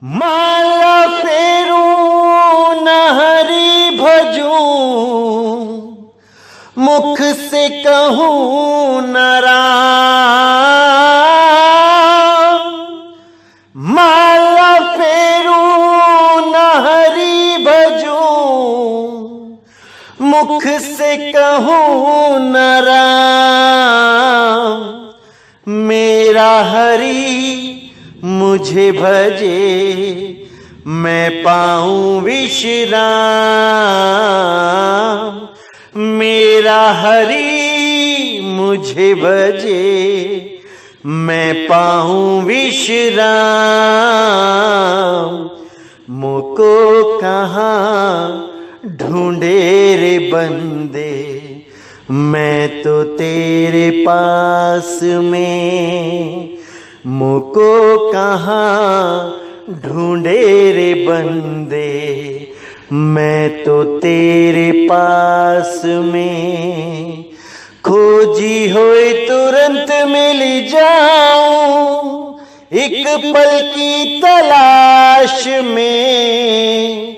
माला फेरूं न हरि भजूं, मुख से कहूं न राम। माला फेरूं न हरि भजूं, मुख से कहूं न राम। मेरा हरि मुझे भजे, मैं पाऊं विश्राम। मेरा हरि मुझे भजे, मैं पाऊं विश्राम। मुझको कहाँ ढूंढे रे बंदे, मैं तो तेरे पास में। मुझको कहाँ ढूंढे रे बंदे, मैं तो तेरे पास में। खोजी होए तुरंत मिल जाऊं, एक पल की तलाश में।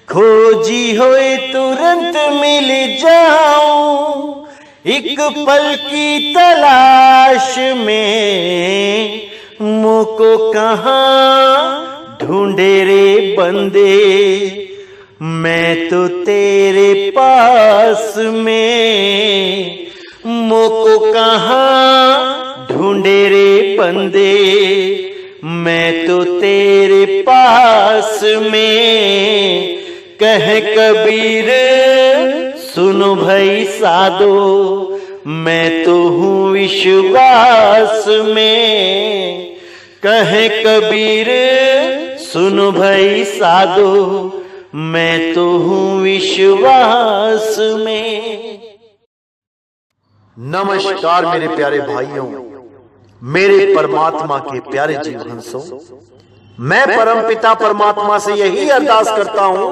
खोजी होए तुरंत मिल जाऊं, एक पल की तलाश में। मुझको कहाँ ढूंढे रे बंदे, मैं तो तेरे पास में। मुझको कहाँ ढूंढे रे बंदे, मैं तो तेरे पास में। कह कबीर सुनो भाई साधो, मैं तो हूँ विश्वास में। कहे कबीर सुनो भाई साधो, मैं तो हूँ विश्वास में। नमस्कार मेरे प्यारे भाइयों, मेरे परमात्मा के प्यारे जीव हंसों। मैं परम पिता परमात्मा से यही अरदास करता हूं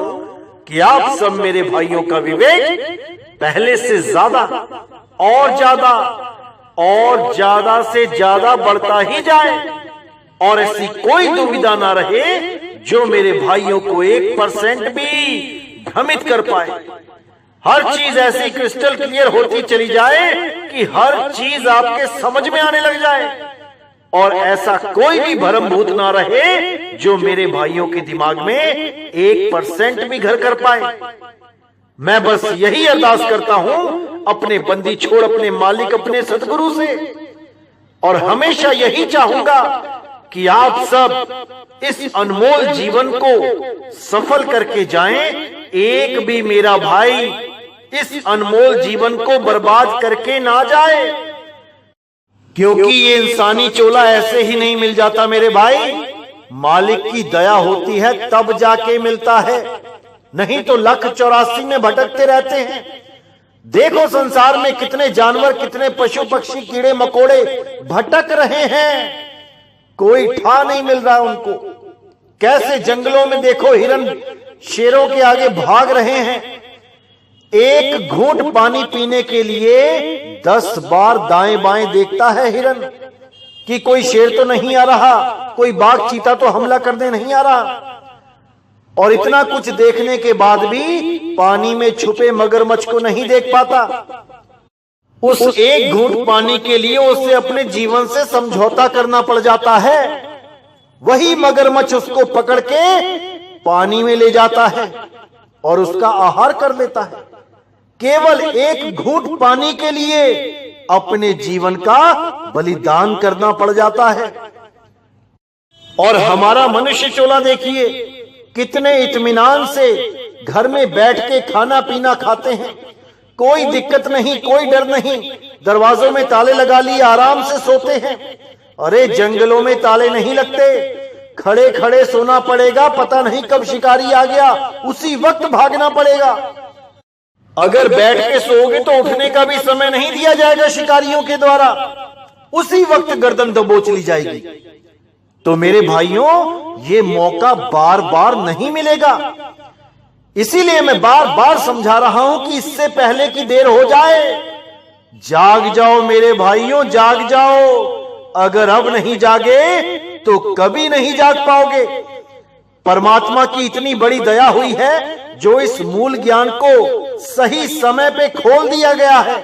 कि आप सब मेरे भाइयों का विवेक पहले से ज्यादा और ज्यादा और ज्यादा से ज्यादा बढ़ता ही जाए, और ऐसी कोई दुविधा ना रहे जो मेरे भाइयों को 1% भी भ्रमित कर पाए। हर चीज ऐसी क्रिस्टल क्लियर होती चली जाए कि हर चीज आपके समझ में आने लग जाए, और ऐसा कोई भी भ्रमभूत ना रहे जो मेरे भाइयों के दिमाग में 1% भी घर कर पाए। मैं बस यही अरदास करता हूं अपने बंदी छोड़ अपने मालिक अपने सतगुरु से, और हमेशा यही चाहूंगा कि आप सब इस अनमोल जीवन को सफल करके जाएं। एक भी मेरा भाई इस अनमोल जीवन को बर्बाद करके ना जाए, क्योंकि ये इंसानी चोला ऐसे ही नहीं मिल जाता मेरे भाई। मालिक की दया होती है तब जाके मिलता है, नहीं तो 184 में भटकते रहते हैं। देखो संसार में कितने जानवर, कितने पशु पक्षी, कीड़े मकोड़े भटक रहे हैं, कोई ठा नहीं मिल रहा उनको। कैसे जंगलों में देखो हिरन शेरों के आगे भाग रहे हैं। एक घूंट पानी पीने के लिए 10 बार दाएं बाएं देखता है हिरन कि कोई शेर तो नहीं आ रहा, कोई बाघ चीता तो हमला करने नहीं आ रहा। और इतना कुछ देखने के बाद भी पानी में छुपे मगरमच्छ को नहीं देख पाता। उस एक घूंट पानी के लिए उसे अपने जीवन से समझौता करना पड़ जाता है। वही मगरमच्छ उसको पकड़ के पानी में ले जाता है और उसका आहार कर लेता है। केवल एक घूंट पानी के लिए अपने जीवन का बलिदान करना पड़ जाता है। और हमारा मनुष्य चोला देखिए, कितने इत्मीनान से घर में बैठ के खाना पीना खाते हैं, कोई दिक्कत नहीं, कोई डर नहीं। दरवाजों में ताले लगा लिए आराम से सोते हैं। अरे जंगलों में ताले नहीं लगते, खड़े खड़े सोना पड़ेगा, पता नहीं कब शिकारी आ गया उसी वक्त भागना पड़ेगा। अगर बैठ के सोओगे तो उठने का भी समय नहीं दिया जाएगा शिकारियों के द्वारा, उसी वक्त गर्दन दबोच ली जाएगी। तो मेरे भाइयों, ये मौका बार बार नहीं मिलेगा। इसीलिए मैं बार बार समझा रहा हूं कि इससे पहले कि देर हो जाए, जाग जाओ मेरे भाइयों, जाग जाओ। अगर अब नहीं जागे तो कभी नहीं जाग पाओगे। परमात्मा की इतनी बड़ी दया हुई है जो इस मूल ज्ञान को सही समय पे खोल दिया गया है।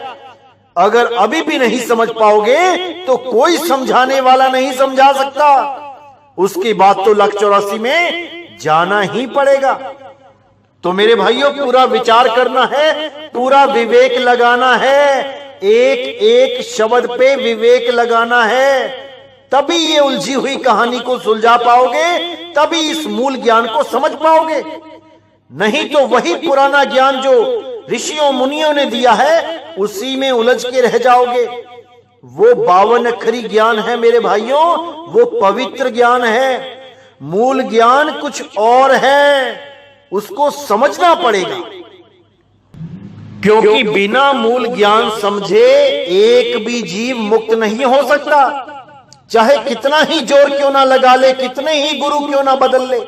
अगर अभी भी नहीं समझ पाओगे तो कोई समझाने वाला नहीं समझा सकता। उसकी बात तो 184 में जाना ही पड़ेगा। तो मेरे भाइयों, पूरा विचार करना है, पूरा विवेक लगाना है, एक एक शब्द पे विवेक लगाना है, तभी ये उलझी हुई कहानी को सुलझा पाओगे, तभी इस मूल ज्ञान को समझ पाओगे। नहीं तो वही पुराना ज्ञान जो ऋषियों मुनियों ने दिया है उसी में उलझ के रह जाओगे। वो 52 अक्षरी ज्ञान है मेरे भाइयों, वो पवित्र ज्ञान है। मूल ज्ञान कुछ और है, उसको समझना पड़ेगा। क्योंकि बिना मूल ज्ञान समझे एक भी जीव मुक्त नहीं हो सकता। चाहे कितना ही जोर क्यों ना लगा ले, कितने ही गुरु क्यों ना बदल ले,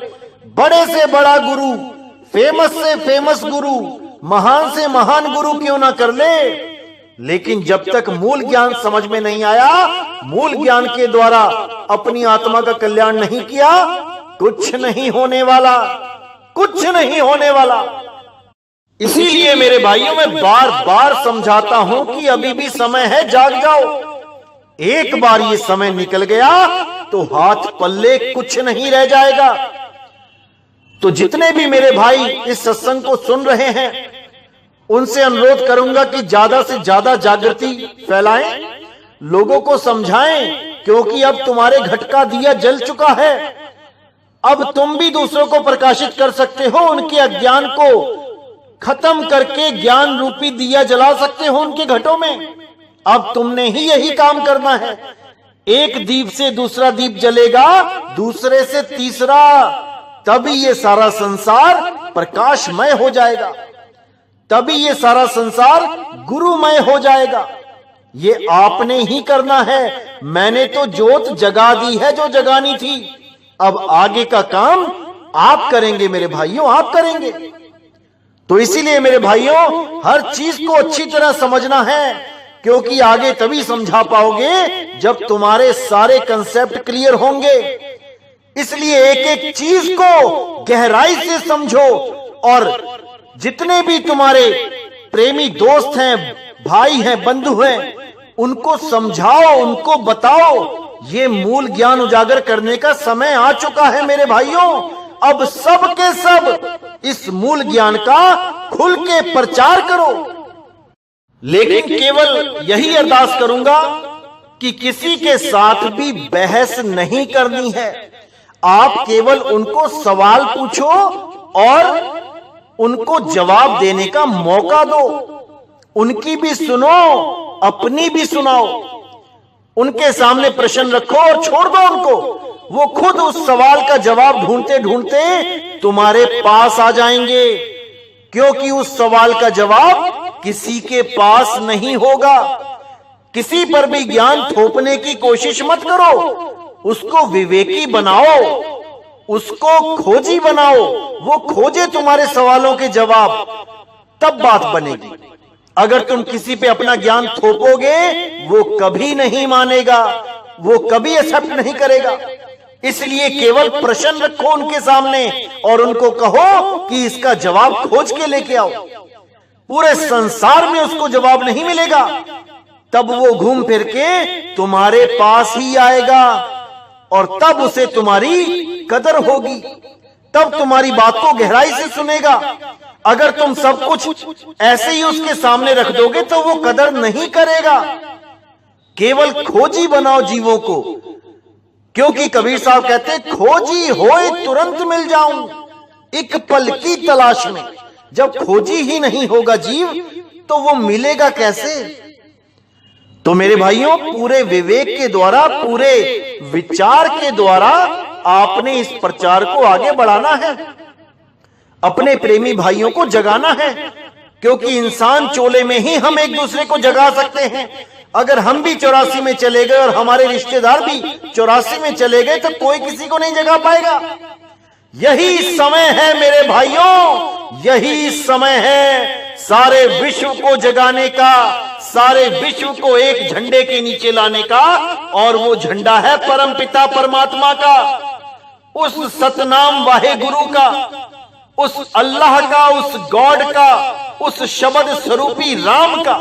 बड़े से बड़ा गुरु, फेमस से फेमस गुरु, महान से महान गुरु क्यों ना कर ले, लेकिन जब तक मूल ज्ञान समझ में नहीं आया, मूल ज्ञान के द्वारा अपनी आत्मा का कल्याण नहीं किया, कुछ नहीं होने वाला, कुछ नहीं होने वाला। इसीलिए मेरे भाइयों, मैं बार बार समझाता हूं कि अभी भी समय है, जाग जाओ। एक बार ये समय निकल गया तो हाथ पल्ले कुछ नहीं रह जाएगा। तो जितने भी मेरे भाई इस सत्संग को सुन रहे हैं, उनसे अनुरोध करूंगा कि ज्यादा से ज्यादा जागृति फैलाएं, लोगों को समझाएं, क्योंकि अब तुम्हारे घट का दिया जल चुका है। अब तुम भी दूसरों को प्रकाशित कर सकते हो, उनके अज्ञान को खत्म करके ज्ञान रूपी दिया जला सकते हो उनके घटों में। अब तुमने ही यही काम करना है। एक दीप से दूसरा दीप जलेगा, दूसरे से तीसरा, तभी ये सारा संसार प्रकाशमय हो जाएगा, तभी ये सारा संसार गुरुमय हो जाएगा। ये आपने ही करना है। मैंने तो जोत जगा दी है जो जगानी थी, अब आगे का काम आप करेंगे मेरे भाइयों, आप करेंगे। तो इसीलिए मेरे भाइयों, हर चीज को अच्छी तरह समझना है, क्योंकि आगे तभी समझा पाओगे जब तुम्हारे सारे कंसेप्ट क्लियर होंगे। इसलिए एक एक चीज को गहराई से समझो, और जितने भी तुम्हारे प्रेमी दोस्त हैं, भाई हैं, बंधु हैं, उनको समझाओ, उनको बताओ। ये मूल ज्ञान उजागर करने का समय आ चुका है मेरे भाइयों। अब सब के सब इस मूल ज्ञान का खुल के प्रचार करो। लेकिन केवल यही अरदास करूंगा कि किसी के साथ भी बहस नहीं करनी है। आप केवल उनको सवाल पूछो और उनको जवाब देने का मौका दो। उनकी भी सुनो, अपनी भी सुनाओ। उनके सामने प्रश्न रखो और छोड़ दो उनको। वो खुद उस सवाल का जवाब ढूंढते ढूंढते तुम्हारे पास आ जाएंगे, क्योंकि उस सवाल का जवाब किसी के पास नहीं होगा। किसी पर भी ज्ञान थोपने की कोशिश मत करो। उसको विवेकी बनाओ, उसको खोजी बनाओ, वो खोजे तुम्हारे सवालों के जवाब, तब बात बनेगी। अगर तुम किसी पे अपना ज्ञान थोपोगे, वो कभी नहीं मानेगा, वो कभी एक्सेप्ट नहीं करेगा। इसलिए केवल प्रश्न रखो उनके सामने और उनको कहो कि इसका जवाब खोज के लेके आओ। पूरे संसार में उसको जवाब नहीं मिलेगा, तब वो घूम फिर के तुम्हारे पास ही आएगा, और तब उसे तुम्हारी कदर होगी, तब तुम्हारी बात को गहराई से सुनेगा। अगर तुम सब कुछ ऐसे ही उसके सामने रख दोगे तो वो कदर नहीं करेगा। केवल खोजी बनाओ जीवों को, क्योंकि कबीर साहब कहते हैं, खोजी होए तुरंत मिल जाऊं, एक पल की तलाश में। जब खोजी ही नहीं होगा जीव, तो वो मिलेगा कैसे? तो मेरे भाइयों, पूरे विवेक के द्वारा, पूरे विचार के द्वारा आपने इस प्रचार को आगे बढ़ाना है, अपने प्रेमी भाइयों को जगाना है, क्योंकि इंसान चोले में ही हम एक दूसरे को जगा सकते हैं। अगर हम भी 84 में चले गए और हमारे रिश्तेदार भी 84 में चले गए, तो कोई किसी को नहीं जगा पाएगा। यही समय है मेरे भाइयों, यही समय है सारे विश्व को जगाने का, सारे विश्व को एक झंडे के नीचे लाने का, और वो झंडा है परमपिता परमात्मा का। उस सतनाम वाहे गुरु का, उस अल्लाह का, उस गॉड का, उस शब्द स्वरूपी राम का,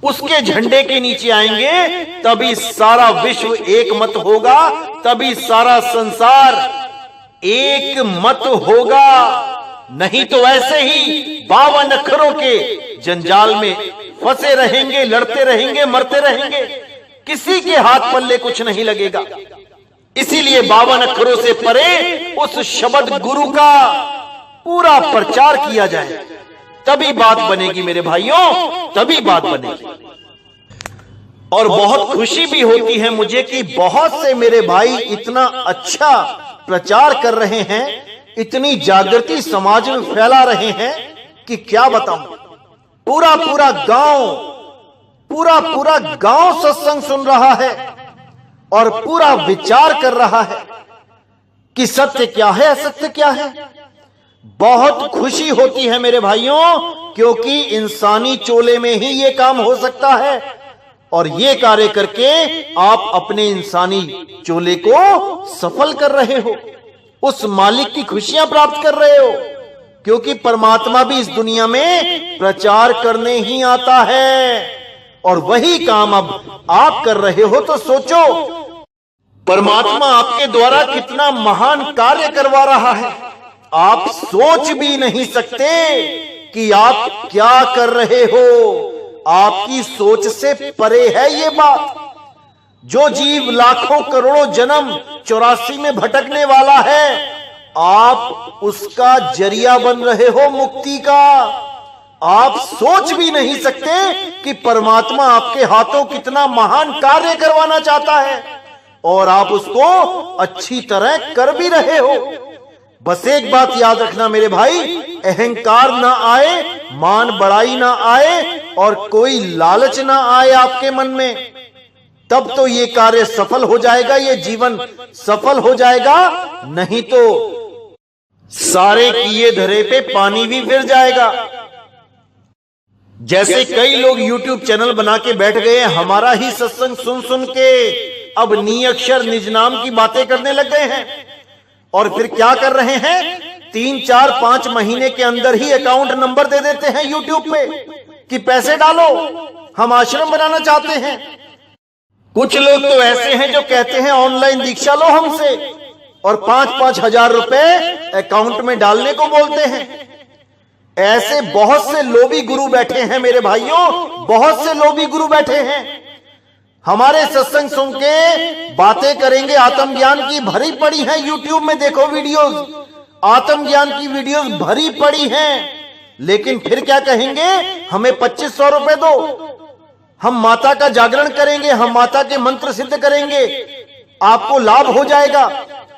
उसके झंडे के नीचे आएंगे, तभी सारा विश्व एक मत होगा, तभी सारा संसार एक मत होगा। नहीं तो ऐसे ही 52 अक्षरों के जंजाल में फंसे रहेंगे, लड़ते रहेंगे, मरते रहेंगे, किसी के हाथ पल्ले कुछ नहीं लगेगा। इसीलिए 52 अक्षरों से परे उस शब्द गुरु का पूरा प्रचार किया जाए, तभी बात बनेगी मेरे भाइयों, तभी बात बनेगी। और बहुत खुशी भी होती है मुझे कि बहुत से मेरे भाई इतना अच्छा प्रचार कर रहे हैं, इतनी जागृति समाज में फैला रहे हैं कि क्या बताऊं। पूरा पूरा गांव सत्संग सुन रहा है और पूरा विचार कर रहा है कि सत्य क्या है, असत्य क्या है। बहुत खुशी होती है मेरे भाइयों, क्योंकि इंसानी चोले में ही ये काम हो सकता है, और ये कार्य करके आप अपने इंसानी चोले को सफल कर रहे हो, उस मालिक की खुशियां प्राप्त कर रहे हो, क्योंकि परमात्मा भी इस दुनिया में प्रचार करने ही आता है, और वही काम अब आप कर रहे हो। तो सोचो, परमात्मा आपके द्वारा कितना महान कार्य करवा रहा है। आप सोच भी नहीं सकते कि आप क्या कर रहे हो, आपकी सोच से परे है ये बात। जो जीव लाखों करोड़ों जन्म 84 में भटकने वाला है, आप उसका जरिया बन रहे हो मुक्ति का। आप सोच भी नहीं सकते कि परमात्मा आपके हाथों कितना महान कार्य करवाना चाहता है, और आप उसको अच्छी तरह कर भी रहे हो। बस एक बात याद रखना मेरे भाई, अहंकार ना आए, मान बड़ाई ना आए, और कोई लालच ना आए आपके मन में, तब तो ये कार्य सफल हो जाएगा, ये जीवन सफल हो जाएगा। नहीं तो सारे किए धरे पे पानी भी फिर जाएगा। जैसे कई लोग YouTube चैनल बना के बैठ गए, हमारा ही सत्संग सुन सुन के अब नी अक्षर निज नाम की बातें करने लग गए हैं, और फिर क्या कर रहे हैं, 3, 4, 5 महीने के अंदर ही अकाउंट नंबर दे देते हैं YouTube पे कि पैसे डालो, हम आश्रम बनाना चाहते हैं। कुछ लोग तो ऐसे हैं जो कहते हैं ऑनलाइन दीक्षा लो हमसे, और 5-5 हजार रुपए अकाउंट में डालने को बोलते हैं। ऐसे बहुत से लोभी गुरु बैठे हैं मेरे भाइयों, बहुत से लोभी गुरु बैठे हैं। हमारे सत्संग सुन के बातें करेंगे, आत्मज्ञान की भरी पड़ी है। YouTube में देखो वीडियोस, आत्मज्ञान की वीडियोस भरी पड़ी हैं, लेकिन फिर क्या कहेंगे, हमें 2500 रुपए दो, हम माता का जागरण करेंगे, हम माता के मंत्र सिद्ध करेंगे, आपको लाभ हो जाएगा।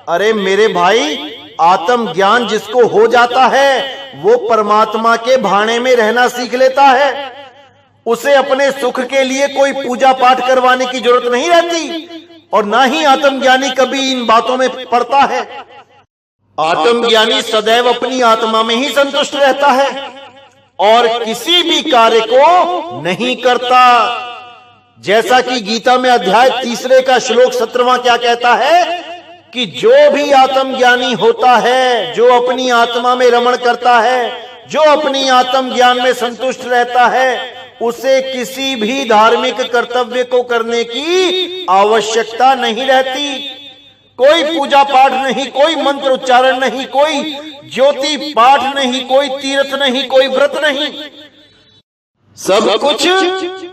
अरे मेरे भाई, आत्मज्ञान जिसको हो जाता है वो परमात्मा के भाने में रहना सीख लेता है। उसे अपने सुख के लिए कोई पूजा पाठ करवाने की जरूरत नहीं रहती, और ना ही आत्मज्ञानी कभी इन बातों में पड़ता है। आत्मज्ञानी सदैव अपनी आत्मा में ही संतुष्ट रहता है और किसी भी कार्य को नहीं करता। जैसा कि गीता में अध्याय 3 का श्लोक 17वां क्या कहता है कि जो भी आत्मज्ञानी होता है, जो अपनी आत्मा में रमण करता है, जो अपनी आत्मज्ञान में संतुष्ट रहता है, उसे किसी भी धार्मिक कर्तव्य को करने की आवश्यकता नहीं रहती। कोई पूजा पाठ नहीं, कोई मंत्र उच्चारण नहीं, कोई ज्योति पाठ नहीं, कोई तीर्थ नहीं, कोई व्रत नहीं, सब कुछ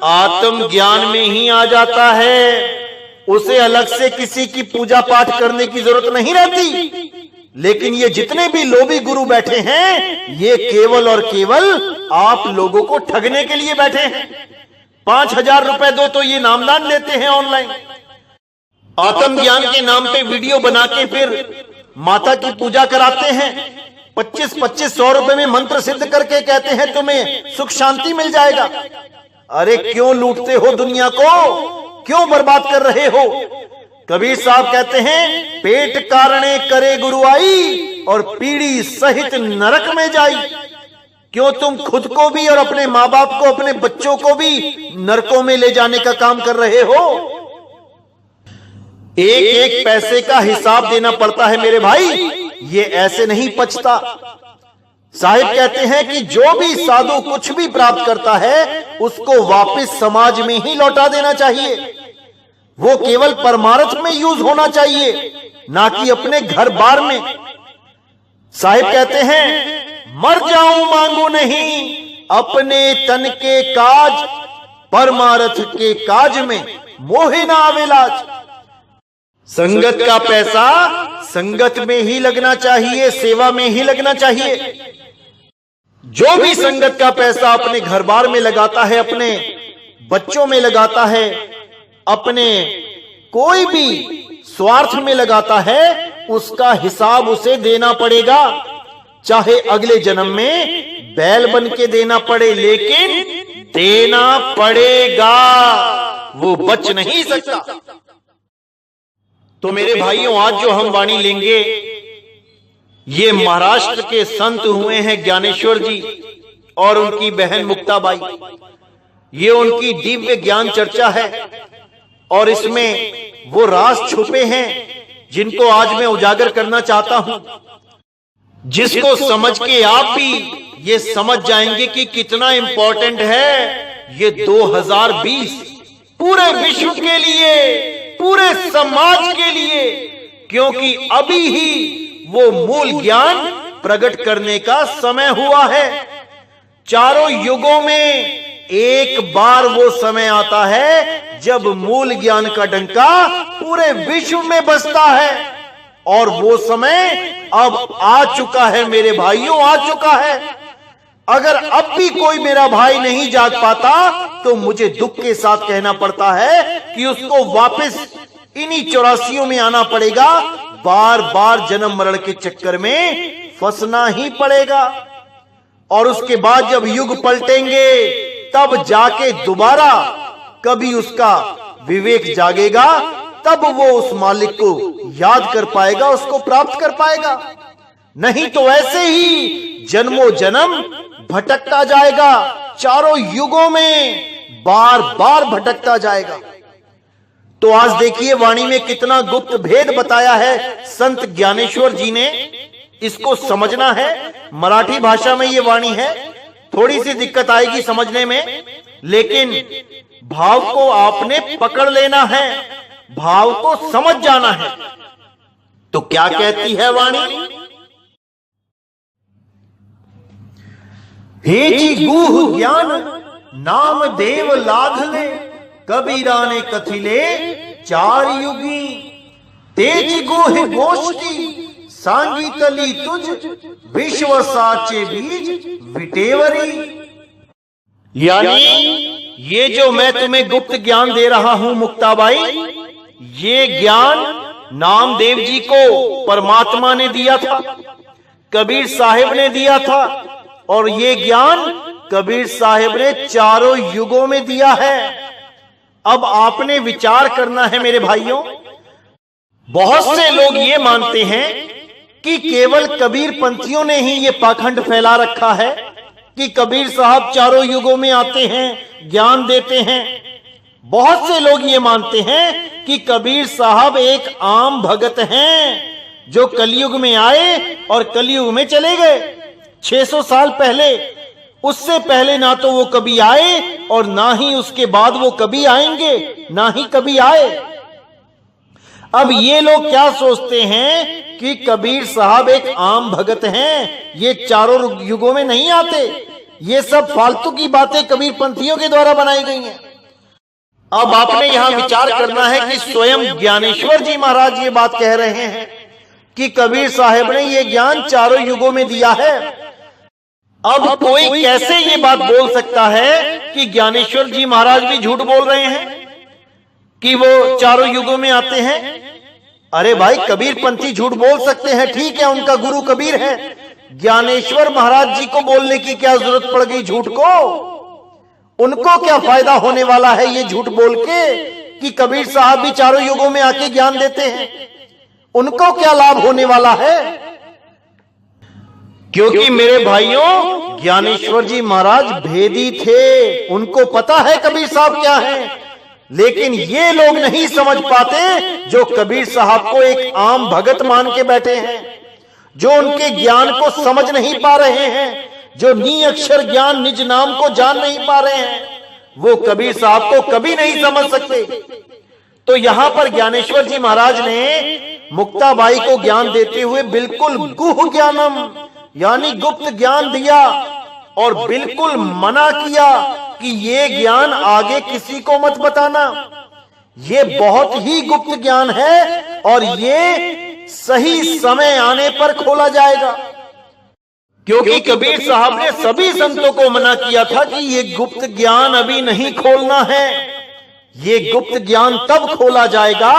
आत्मज्ञान में ही आ जाता है। उसे अलग से किसी की पूजा पाठ करने की जरूरत नहीं रहती। लेकिन ये जितने भी लोभी गुरु बैठे हैं, ये केवल और केवल आप लोगों को ठगने के लिए बैठे हैं। 5000 रुपए दो तो ये नामदान लेते हैं ऑनलाइन, आत्मज्ञान के नाम पे वीडियो बना के फिर माता की पूजा कराते हैं। 2500 रुपए में मंत्र सिद्ध करके कहते हैं तुम्हें सुख शांति मिल जाएगा। अरे क्यों लूटते हो दुनिया को, क्यों बर्बाद कर रहे हो। कबीर साहब कहते हैं पेट कारणे करे गुरु आई और पीढ़ी सहित नरक में जाई। क्यों तुम खुद को भी और अपने माँ बाप को, अपने बच्चों को भी नरकों में ले जाने का काम कर रहे हो। एक एक पैसे का हिसाब देना पड़ता है मेरे भाई, ये ऐसे नहीं पचता। साहिब कहते हैं कि जो भी साधु कुछ भी प्राप्त करता है उसको वापस समाज में ही लौटा देना चाहिए। वो केवल परमार्थ में यूज होना चाहिए, ना कि अपने घर बार में। साहिब कहते हैं मर जाऊं मांगू नहीं, अपने तन के काज परमार्थ के काज में मोहे ना आवे लाज। संगत का पैसा संगत में ही लगना चाहिए, सेवा में ही लगना चाहिए। जो भी संगत का पैसा अपने घर बार में लगाता है, अपने बच्चों में लगाता है, अपने कोई भी स्वार्थ में लगाता है, उसका हिसाब उसे देना पड़ेगा। चाहे अगले जन्म में बैल बन के देना पड़े, लेकिन देना पड़ेगा, वो बच नहीं सकता। तो मेरे भाइयों, आज जो हम वाणी लेंगे ये महाराष्ट्र के संत हुए हैं ज्ञानेश्वर जी और उनकी बहन मुक्ताबाई। ये उनकी दिव्य ज्ञान चर्चा है और इसमें वो राज छुपे हैं जिनको आज मैं उजागर करना चाहता हूं, जिसको समझ के आप भी ये समझ जाएंगे कि कितना इंपॉर्टेंट है ये 2020 पूरे विश्व के लिए, पूरे समाज के लिए, क्योंकि अभी ही वो मूल ज्ञान प्रकट करने का समय हुआ है। चारों युगों में एक बार वो समय आता है जब मूल ज्ञान का डंका पूरे विश्व में बजता है, और वो समय अब आ चुका है मेरे भाइयों, आ चुका है। अगर अब भी कोई मेरा भाई नहीं जाग पाता तो मुझे दुख के साथ कहना पड़ता है कि उसको वापस इन्हीं 84 में आना पड़ेगा, बार बार जन्म मरण के चक्कर में फंसना ही पड़ेगा। और उसके बाद जब युग पलटेंगे तब जाके दोबारा कभी उसका विवेक जागेगा, तब वो उस मालिक को याद कर पाएगा, उसको प्राप्त कर पाएगा। नहीं तो ऐसे ही जन्मों जन्म भटकता जाएगा, चारों युगों में बार बार भटकता जाएगा। तो आज देखिए वाणी में कितना गुप्त भेद बताया है संत ज्ञानेश्वर जी ने, इसको समझना है। मराठी भाषा में ये वाणी है, थोड़ी सी दिक्कत आएगी समझने में, लेकिन भाव को आपने पकड़ लेना है, भाव को समझ जाना है। तो क्या कहती है वाणी? हेची गुह ज्ञान नाम देव लाधले, कबीरा ने कथिले 4 युगी, तेज गोह गोष्ठी सांगी तली तुझ, विश्व साचे बीज विटेवरी। यानी ये जो मैं तुम्हें गुप्त ज्ञान दे रहा हूं मुक्ताबाई, ये ज्ञान नामदेव जी को परमात्मा ने दिया था, कबीर साहिब ने दिया था, और ये ज्ञान कबीर साहिब ने चारों युगों में दिया है। अब आपने विचार करना है मेरे भाइयों। बहुत से लोग ये मानते हैं कि केवल कबीर पंथियों ने ही ये पाखंड फैला रखा है कि कबीर साहब चारों युगों में आते हैं, ज्ञान देते हैं। बहुत से लोग ये मानते हैं कि कबीर साहब एक आम भगत हैं जो कलयुग में आए और कलयुग में चले गए 600 साल पहले। उससे पहले ना तो वो कभी आए और ना ही उसके बाद वो कभी आएंगे, ना ही कभी आए। अब ये लोग क्या सोचते हैं कि कबीर साहब एक आम भगत हैं, ये चारों युगों में नहीं आते। ये सब फालतू की बातें कबीर पंथियों के द्वारा बनाई गई हैं। अब आपने यहां विचार करना है कि स्वयं ज्ञानेश्वर जी महाराज ये बात कह रहे हैं कि कबीर साहब ने ये ज्ञान चारों युगों में दिया है। अब कोई कैसे ये बात बोल सकता है कि ज्ञानेश्वर जी महाराज भी झूठ बोल रहे हैं कि वो चारों युगों में आते हैं? अरे भाई, कबीर पंथी झूठ बोल सकते हैं, ठीक है, उनका गुरु कबीर है। ज्ञानेश्वर महाराज जी को बोलने की क्या जरूरत पड़ गई झूठ को? उनको क्या फायदा होने वाला है ये झूठ बोल के कि कबीर साहब भी चारों युगों में आके ज्ञान देते हैं? उनको क्या लाभ होने वाला है? क्योंकि मेरे भाइयों, ज्ञानेश्वर जी महाराज भेदी थे, उनको पता है कबीर साहब क्या है। लेकिन ये लोग नहीं समझ पाते जो कबीर साहब को एक आम भगत मान के बैठे हैं, जो उनके ज्ञान को समझ नहीं पा रहे हैं, जो नी अक्षर ज्ञान निज नाम को जान नहीं पा रहे हैं, वो कबीर साहब को कभी नहीं समझ सकते। तो यहां पर ज्ञानेश्वर जी महाराज ने मुक्ताबाई को ज्ञान देते हुए बिल्कुल गुह ज्ञानम यानी गुप्त ज्ञान दिया और बिल्कुल मना किया कि ये ज्ञान आगे किसी को मत बताना, ये बहुत ही गुप्त ज्ञान है और ये सही समय आने पर खोला जाएगा। क्योंकि कबीर साहब ने सभी संतों को मना किया था कि ये गुप्त ज्ञान अभी नहीं खोलना है, ये गुप्त ज्ञान तब खोला जाएगा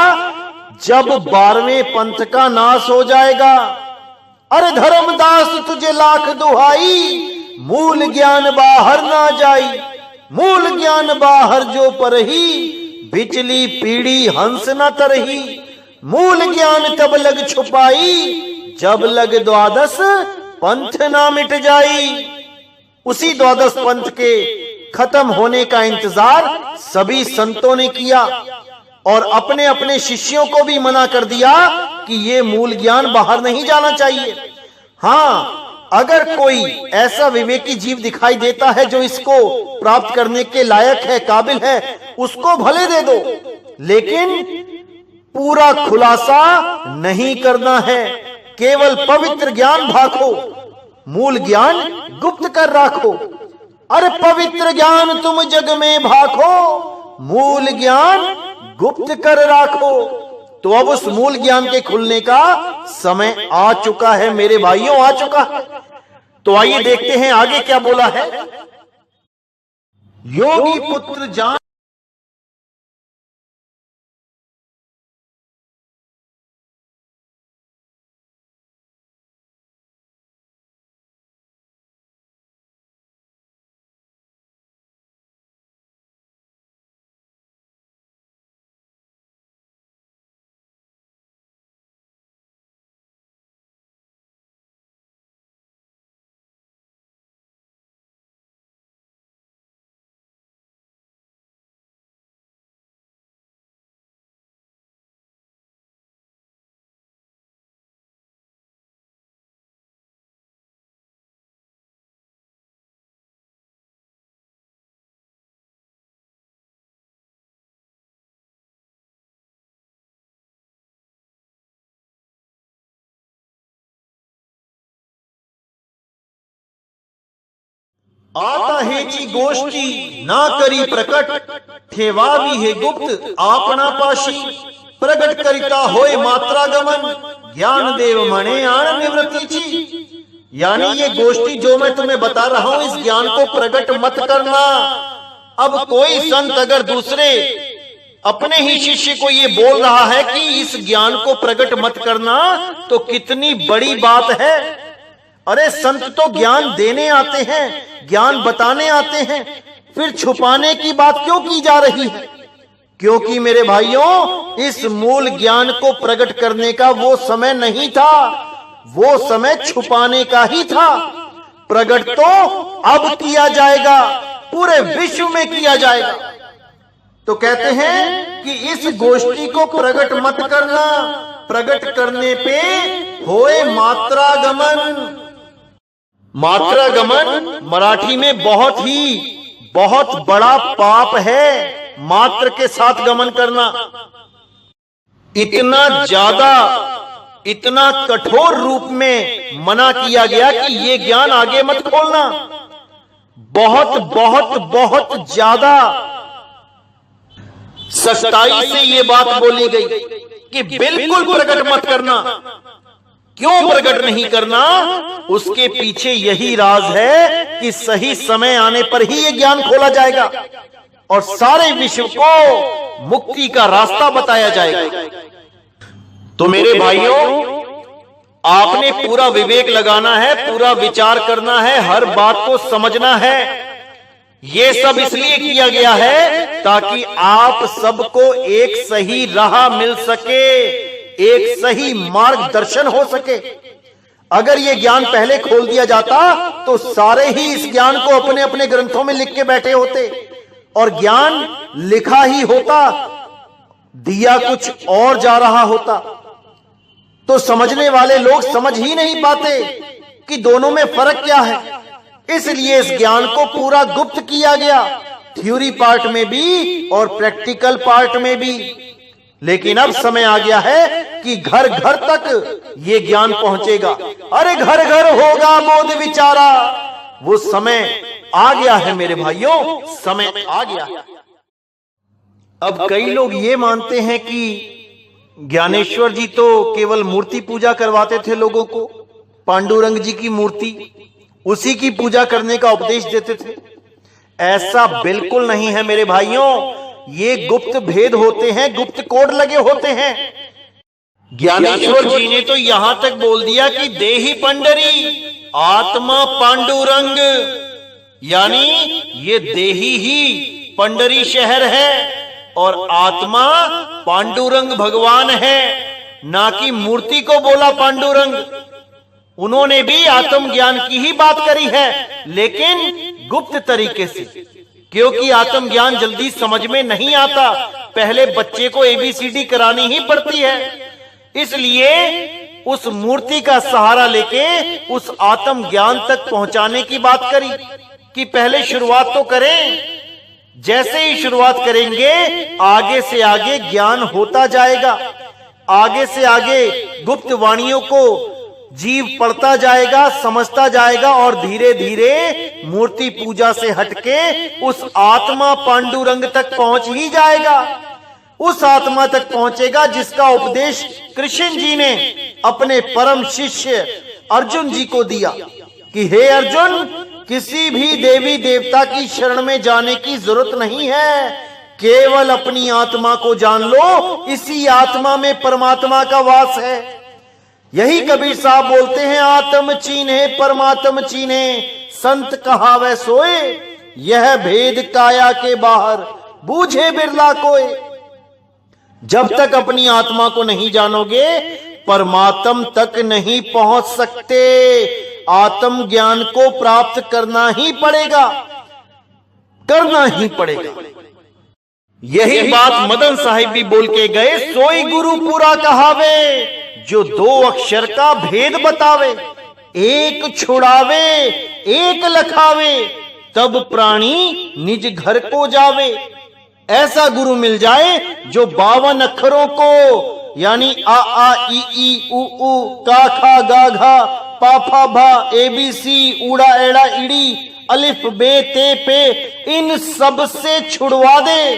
जब 12वें पंथ का नाश हो जाएगा। अरे धर्मदास तुझे लाख दुहाई, मूल ज्ञान बाहर ना जाई, मूल ज्ञान बाहर जो परही, बिचली पीढ़ी हंस न तरही, मूल ज्ञान तब लग छुपाई, जब लग द्वादश पंथ ना मिट जाई। उसी द्वादश पंथ के खत्म होने का इंतजार सभी संतों ने किया और अपने अपने शिष्यों को भी मना कर दिया कि ये मूल ज्ञान बाहर नहीं जाना चाहिए। हाँ, अगर कोई ऐसा विवेकी जीव दिखाई देता है जो इसको प्राप्त करने के लायक है, काबिल है, उसको भले दे दो, लेकिन पूरा खुलासा नहीं करना है। केवल पवित्र ज्ञान भाखो, मूल ज्ञान गुप्त कर राखो। अरे पवित्र ज्ञान तुम जग में भाखो, मूल ज्ञान गुप्त कर राखो। तो अब उस मूल ज्ञान के खुलने का समय आ चुका है मेरे भाइयों, आ चुका है। तो आइए देखते हैं आगे क्या बोला है। योगी पुत्र जान आता हेची गोष्टी ना करी प्रकट, ठेवावी हे गुप्त आपणा पाशी, प्रगट करिता होय मात्रा गमन, ज्ञान देव मणे आण निवृत्तीची। यानी ये गोष्टी जो मैं तुम्हें बता रहा हूं, इस ज्ञान को प्रकट मत करना। अब कोई संत अगर दूसरे अपने ही शिष्य को ये बोल रहा है कि इस ज्ञान को प्रकट मत करना, तो कितनी बड़ी बात है। अरे संत तो ज्ञान देने आते हैं, ज्ञान बताने आते हैं, फिर छुपाने की बात क्यों की जा रही है? क्योंकि मेरे भाइयों, इस मूल ज्ञान को प्रकट करने का वो समय नहीं था, वो समय छुपाने का ही था। प्रकट तो अब किया जाएगा, पूरे विश्व में किया जाएगा। तो कहते हैं कि इस गोष्ठी को प्रकट मत करना, प्रकट करने पे होए मात्रा गमन। मात्रा गमन मराठी में बहुत बड़ा पाप है। मात्र के साथ गमन करना इतना ज्यादा, इतना कठोर रूप में मना किया गया कि ये ज्ञान आगे मत खोलना। बहुत ज्यादा सख्ताई से ये बात बोली गई कि बिल्कुल प्रकट मत करना। क्यों प्रकट नहीं करना? उसके पीछे यही राज है कि सही समय आने पर ही ये ज्ञान खोला जाएगा और सारे विश्व को मुक्ति का रास्ता बताया जाएगा। तो मेरे भाइयों, आपने पूरा विवेक लगाना है, पूरा विचार करना है, हर बात को समझना है। ये सब इसलिए किया गया है ताकि आप सबको एक सही राह मिल सके, एक सही मार्गदर्शन हो सके। अगर ये ज्ञान पहले खोल दिया जाता तो सारे ही इस ज्ञान को अपने अपने ग्रंथों में लिख के बैठे होते और ज्ञान लिखा ही होता, दिया कुछ और जा रहा होता, तो समझने वाले लोग समझ ही नहीं पाते कि दोनों में फर्क क्या है। इसलिए इस ज्ञान को पूरा गुप्त किया गया, थ्योरी पार्ट में भी और प्रैक्टिकल पार्ट में भी। लेकिन अब समय आ गया है कि घर घर तक ये ज्ञान पहुंचेगा। अरे घर घर होगा बोध विचारा, वो समय आ गया है मेरे भाइयों, समय आ गया है। अब कई लोग ये मानते हैं कि ज्ञानेश्वर जी तो केवल मूर्ति पूजा करवाते थे लोगों को, पांडुरंग जी की मूर्ति, उसी की पूजा करने का उपदेश देते थे। ऐसा बिल्कुल नहीं है मेरे भाइयों, ये गुप्त भेद होते हैं, गुप्त कोड लगे होते हैं। ज्ञानेश्वर जी ने तो यहां तक बोल दिया कि देही पंडरी आत्मा पांडुरंग, यानी ये देही ही पंडरी शहर है और आत्मा पांडुरंग भगवान है, ना कि मूर्ति को बोला पांडुरंग। उन्होंने भी आत्म ज्ञान की ही बात करी है, लेकिन गुप्त तरीके से, क्योंकि आत्म ज्ञान जल्दी समझ में नहीं आता, पहले बच्चे को ABCD करानी ही पड़ती है। इसलिए उस मूर्ति का सहारा लेके उस आत्म ज्ञान तक पहुंचाने की बात करी कि पहले शुरुआत तो करें। जैसे ही शुरुआत करेंगे आगे से आगे ज्ञान होता जाएगा, आगे से आगे गुप्त वाणियों को जीव पढ़ता जाएगा, समझता जाएगा और धीरे धीरे मूर्ति पूजा से हटके उस आत्मा पांडुरंग तक पहुंच ही जाएगा। उस आत्मा तक पहुंचेगा जिसका उपदेश कृष्ण जी ने अपने परम शिष्य अर्जुन जी को दिया कि हे अर्जुन, किसी भी देवी देवता की शरण में जाने की जरूरत नहीं है, केवल अपनी आत्मा को जान लो, इसी आत्मा में परमात्मा का वास है। यही कबीर साहब बोलते हैं, आत्म चीन्हे परमात्म चीन्हे, संत कहावै सोए, यह भेद काया के बाहर बूझे बिरला कोय। जब तक अपनी आत्मा को नहीं जानोगे परमात्म तक नहीं पहुंच सकते। आत्म ज्ञान को प्राप्त करना ही पड़ेगा, करना ही पड़ेगा। यही बात मदन साहिब भी बोल के गए, सोई गुरु पूरा कहावे, जो 2 अक्षर का भेद बतावे, एक छुड़ावे एक लखावे, तब प्राणी निज घर को जावे। ऐसा गुरु मिल जाए जो 52 अक्षरों को, यानी आ ई ई उ ऊ का खा गा घा पा फा भा ABC ऊड़ा एड़ा इड़ी अलिफ बे ते पे, इन सब से छुड़वा दे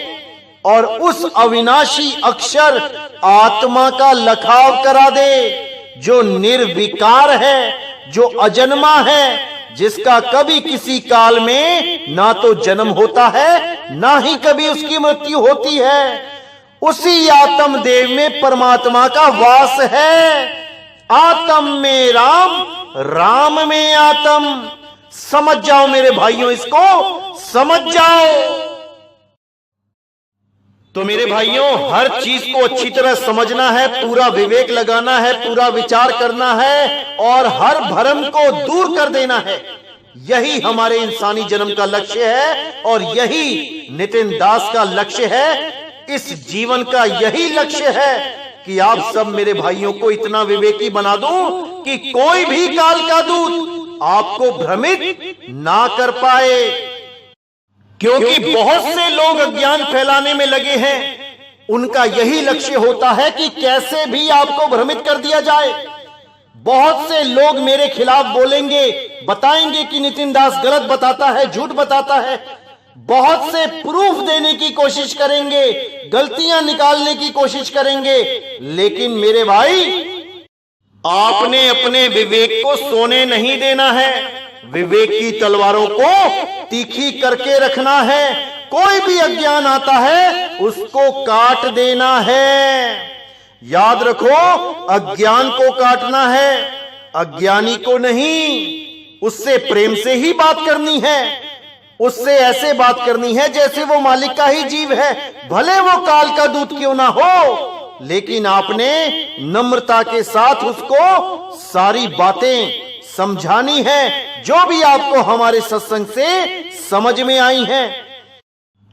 और उस अविनाशी अक्षर आत्मा का लखाव करा दे, जो निर्विकार है, जो अजन्मा है, जिसका कभी किसी काल में ना तो जन्म होता है ना ही कभी उसकी मृत्यु होती है। उसी आत्म देव में परमात्मा का वास है। आत्म में राम, राम में आत्म। समझ जाओ मेरे भाइयों, इसको समझ जाओ। तो मेरे भाइयों, हर चीज को अच्छी तरह समझना है, पूरा विवेक लगाना है, पूरा विचार करना है और हर भ्रम को दूर कर देना है। यही हमारे इंसानी जन्म का लक्ष्य है और यही नितिन दास का लक्ष्य है। इस जीवन का यही लक्ष्य है कि आप सब मेरे भाइयों को इतना विवेकी बना दूं कि कोई भी काल का दूत आपको भ्रमित ना कर पाए। क्योंकि बहुत से लोग अज्ञान फैलाने में लगे हैं, उनका यही लक्ष्य होता है कि कैसे भी आपको भ्रमित कर दिया जाए। बहुत से लोग मेरे खिलाफ बोलेंगे, बताएंगे कि नितिन दास गलत बताता है, झूठ बताता है। बहुत से प्रूफ देने की कोशिश करेंगे, गलतियां निकालने की कोशिश करेंगे, लेकिन मेरे भाई, आपने अपने विवेक को सोने नहीं देना है। विवेक की तलवारों को तीखी करके रखना है। कोई भी अज्ञान आता है उसको काट देना है। याद रखो, अज्ञान को काटना है, अज्ञानी को नहीं। उससे प्रेम से ही बात करनी है, उससे ऐसे बात करनी है जैसे वो मालिक का ही जीव है, भले वो काल का दूत क्यों ना हो, लेकिन आपने नम्रता के साथ उसको सारी बातें समझानी है जो भी आपको हमारे सत्संग से समझ में आई हैं।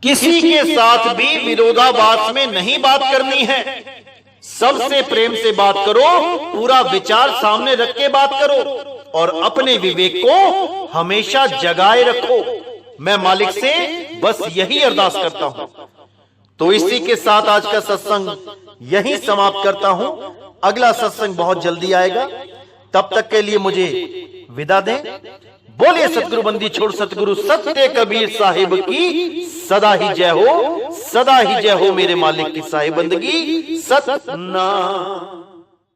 किसी के साथ भी विरोधाभास में नहीं बात करनी है। सबसे प्रेम से बात करो, पूरा विचार सामने रख के बात करो और अपने विवेक को हमेशा जगाए रखो। मैं मालिक से बस यही अरदास करता हूं। तो इसी के साथ आज का सत्संग यहीं समाप्त करता हूं। अगला सत्संग बहुत जल्दी आएगा, तब तक के लिए मुझे विदा दें। बोलिए सतगुरु बंदी छोड़ सतगुरु सत्य कबीर साहिब की सदा ही जय हो, सदा ही जय हो मेरे मालिक की साहिब बंदगी सतना।